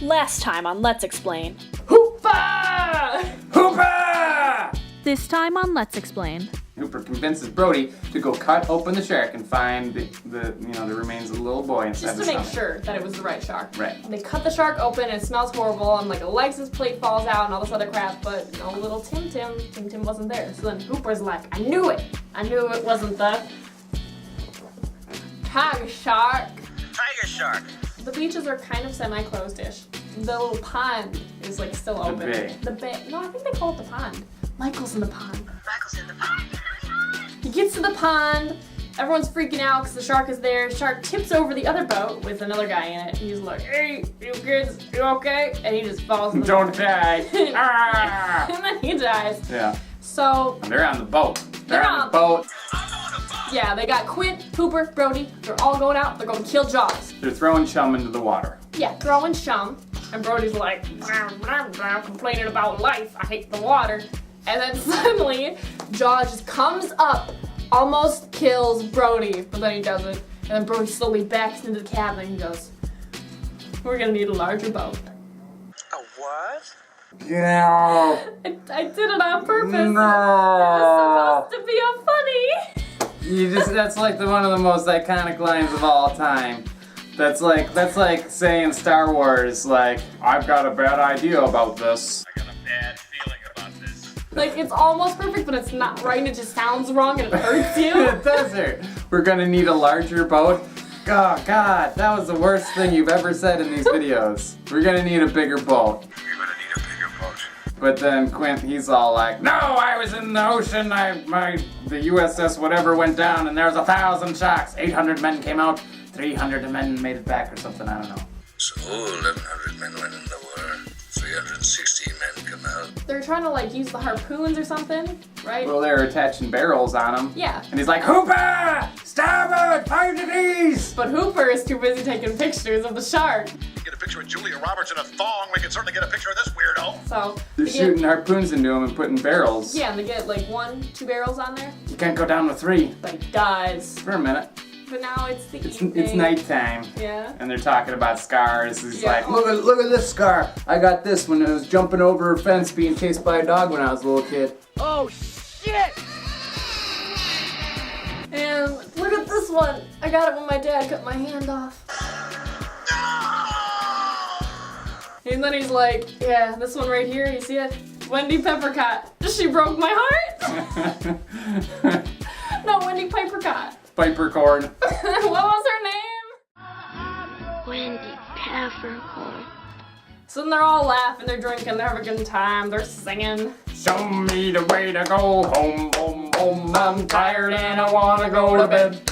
Last time on Let's Explain. Hoopa! Hoopa! This time on Let's Explain. Hooper convinces Brody to go cut open the shark and find the remains of the little boy inside Just the to make stomach. sure that it was the right shark. Right. They cut the shark open and it smells horrible and like a license plate falls out and all this other crap, but no little Tim Tim wasn't there. So then Hooper's like, I knew it wasn't the tiger shark. Tiger shark. The beaches are kind of semi-closed-ish. The little pond is like still open. bay. The bay. No, I think they call it the pond. Michael's in the pond. Michael's in the pond. He gets to the pond. Everyone's freaking out because the shark is there. Shark tips over the other boat with another guy in it. He's like, hey, you kids, you okay? And he just falls in the Don't die. Ah! and then he dies. Yeah. So, And they're on the boat. They're They're on on- the boat. yeah, they got Quint, Hooper, Brody. They're all going out. They're going to kill Jaws. They're throwing chum into the water. Yeah, throwing chum. And Brody's like, complaining about life. I hate the water. And then suddenly, Jaws just comes up, almost kills Brody, but then he doesn't. And then Brody slowly backs into the cabin and he goes, we're gonna need a larger boat. A what? Yeah. I did it on purpose. No. It's supposed to be a funny. That's like one of the most iconic lines of all time. That's like saying Star Wars, like, I've got a bad idea about this. I got a bad feeling about this. Like, it's almost perfect, but it's not right and it just sounds wrong and it hurts you. It does hurt. We're gonna need a larger boat. Oh God, that was the worst thing you've ever said in these videos. We're gonna need a bigger boat. You're gonna need a bigger boat. But then Quint, he's all like, no, I was in the ocean, the USS whatever went down and there was 1,000 sharks. 800 men came out, 300 men made it back or something, I don't know. So 1,100 men went in the water. 360 men come out. They're trying to, like, use the harpoons or something, right? Well, they're attaching barrels on them. Yeah. And he's like, Hooper! Starboard! 5 degrees! But Hooper is too busy taking pictures of the shark. Get a picture of Julia Roberts in a thong. We can certainly get a picture of this weirdo. So They're they get- shooting harpoons into him and putting barrels. Yeah, and they get like 1-2 barrels on there. You can't go down with 3 But he dies. for a minute. But now it's the It's evening. nighttime. Yeah. And they're talking about scars. He's Yeah. like, look at this scar. I got this when I was jumping over a fence being chased by a dog when I was a little kid. Oh shit! And look at this one. I got it when my dad cut my hand off. And then he's like, yeah, this one right here, you see it? Wendy Peppercott. She broke my heart. No, Wendy Pipercott. Piper corn. What was her name? Wendy Peppercorn. So then they're all laughing, they're drinking, they're having a good time, they're singing. Show me the way to go home, home, home. I'm tired and I wanna go to bed.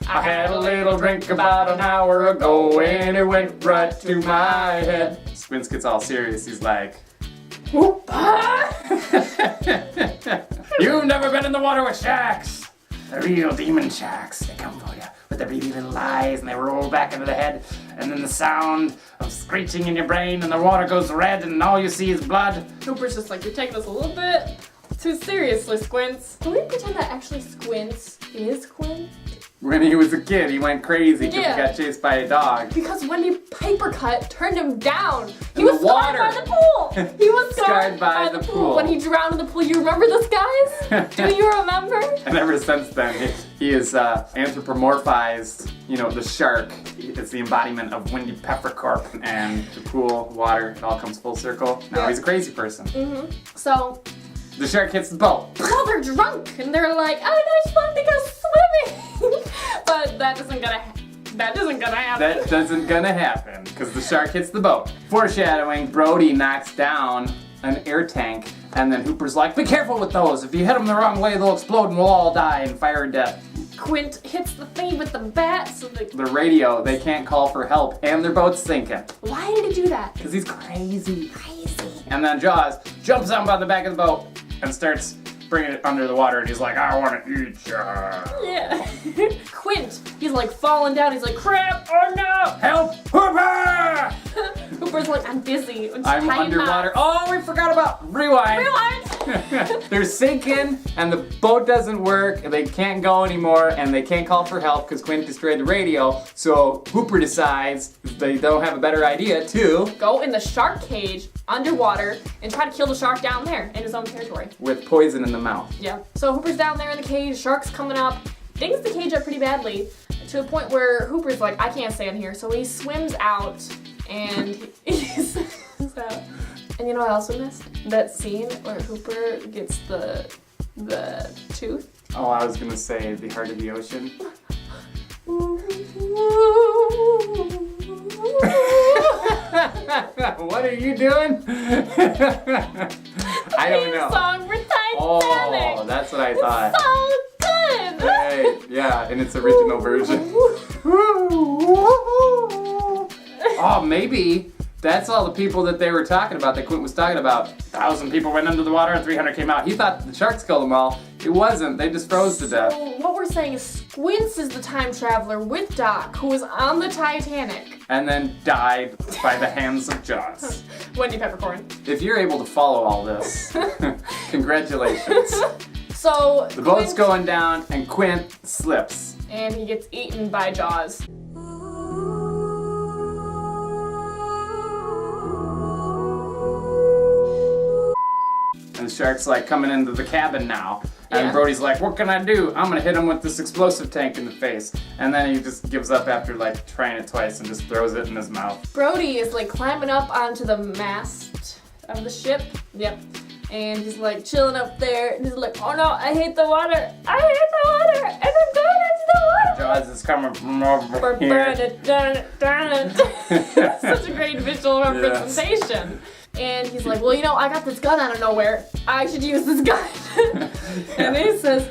I had a little drink about an hour ago and it went right to my head. Squints gets all serious. He's like, you've never been in the water with sharks. The real demon sharks. They come for you with their beady little eyes and they roll back into the head. And then the sound of screeching in your brain and the water goes red and all you see is blood. Hooper's just like, you're taking this a little bit too seriously, Squints. Can we pretend that actually Squints is Quint? When he was a kid, he went crazy because Yeah. he got chased by a dog. Because Wendy Pipercut turned him down. He In was the scarred water. by the pool. He was Scarred by the pool. When he drowned in the pool. You remember this, guys? Do you remember? And ever since then, he is anthropomorphized, the shark. It's the embodiment of Wendy Peppercorn and the pool, water, it all comes full circle. Now Yeah. he's a crazy person. So, The shark hits the boat. well, they're drunk and they're like, oh, nice fun to go swimming. But that isn't gonna happen. That isn't gonna happen because the shark hits the boat. Foreshadowing, Brody knocks down an air tank and then Hooper's like, be careful with those. If you hit them the wrong way, they'll explode and we'll all die in fire and death. Quint hits the thing with the bat, so The radio, they can't call for help and their boat's sinking. why did he do that? Because he's crazy. And then Jaws jumps up on the back of the boat and starts bringing it under the water and he's like, I want to eat ya. Yeah. Quint, he's like falling down. He's like, crap, oh no. Help! Hooper! Hooper's like, I'm busy. Just I'm tie him underwater. up. Oh, we forgot about rewind. Rewind. They're sinking, and the boat doesn't work, and they can't go anymore, and they can't call for help because Quint destroyed the radio. So Hooper decides they don't have a better idea to Go in the shark cage underwater and try to kill the shark down there in his own territory. with poison in the mouth. Yeah. So Hooper's down there in the cage, shark's coming up, dings the cage up pretty badly to a point where Hooper's like, I can't stay in here. So he swims out and he swims out. And you know what else we missed? That scene where Hooper gets the tooth. Oh, I was gonna say the heart of the ocean. What are you doing? I don't know. Song for Titanic. Oh, that's what I thought. So good. Hey, yeah, in its original version. Oh, maybe that's all the people that they were talking about, that Quint was talking about. 1,000 people went under the water and 300 came out. He thought the sharks killed them all. It wasn't. They just froze to death. So what we're saying is Squints is the time traveler with Doc, who was on the Titanic. And then died by the hands of Jaws. Wendy Peppercorn. If you're able to follow all this, congratulations. So The boat's Quint- going down and Quint slips. and he gets eaten by Jaws. And the shark's like coming into the cabin now. And Yeah. Brody's like, what can I do? I'm gonna hit him with this explosive tank in the face. And then he just gives up after like trying it twice and just throws it in his mouth. Brody is like climbing up onto the mast of the ship. Yep. And he's like chilling up there. And he's like, oh no, I hate the water. I hate the water. And I'm going into the water. Jaws is coming from over Burn here. it, darn it, darn it. Such a great visual representation. And he's like, well, you know, I got this gun out of nowhere. I should use this gun. And he says,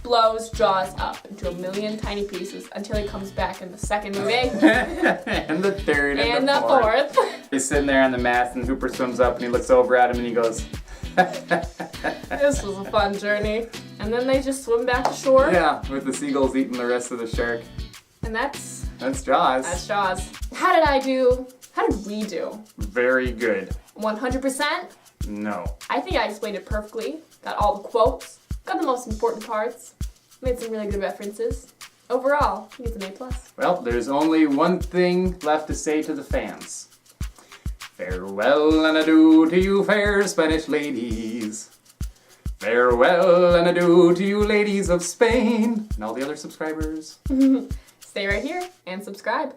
blows Jaws up into a million tiny pieces until he comes back in the second movie. And the third And the fourth. He's sitting there on the mast and Hooper swims up and he looks over at him and he goes, This was a fun journey. And then they just swim back to shore. yeah, with the seagulls eating the rest of the shark. And that's Jaws. Jaws. How did I do? How did we do? Very good. 100%? No. I think I explained it perfectly. Got all the quotes. Got the most important parts. Made some really good references. Overall, he gets an A+. Well, there's only one thing left to say to the fans. Farewell and adieu to you fair Spanish ladies. Farewell and adieu to you ladies of Spain. And all the other subscribers. Stay right here and subscribe.